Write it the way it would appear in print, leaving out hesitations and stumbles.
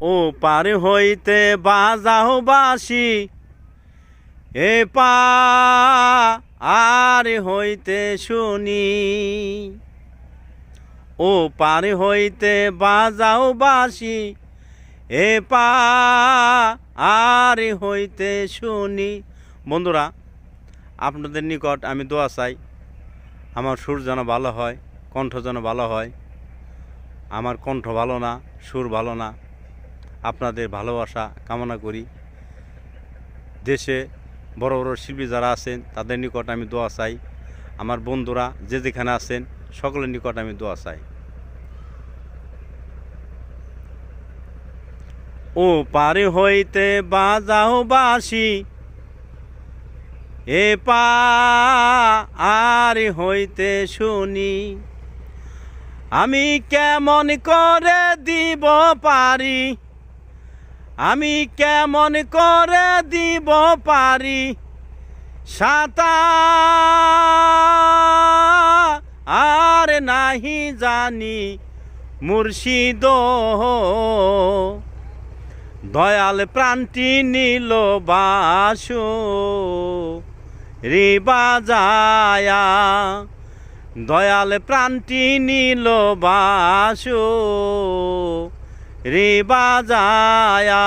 ও পার হইতে বাজাও বাঁশি, এ পার হইতে শুনি। ও পার হইতে বাজাও বাঁশি, এ পার হইতে শুনি। বন্ধুরা, আপনাদের নিকট আমি দোয়া চাই, আমার সুর যেন ভালো হয়, কণ্ঠ যেন ভালো হয়। আমার কণ্ঠ ভালো না, সুর ভালো না। আপনাদের ভালোবাসা কামনা করি। দেশে বড় বড় শিল্পী যারা আছেন তাদের নিকট আমি দোয়া চাই। আমার বন্ধুরা যে যেখানে আছেন সকলের নিকট আমি দোয়া চাই। ও পার হইতে বাজাও বাঁশি, এ পার হইতে শুনি। আমি কেমন করে দিব পারি, আমি কেমন করে দিব পারি সাঁতার নাহি জানি মুর্শিদ। দয়াল প্রাণটি নীল বাসু রে বাজায়া, দয়াল প্রাণটি নীল বাসু রে বাজায়া।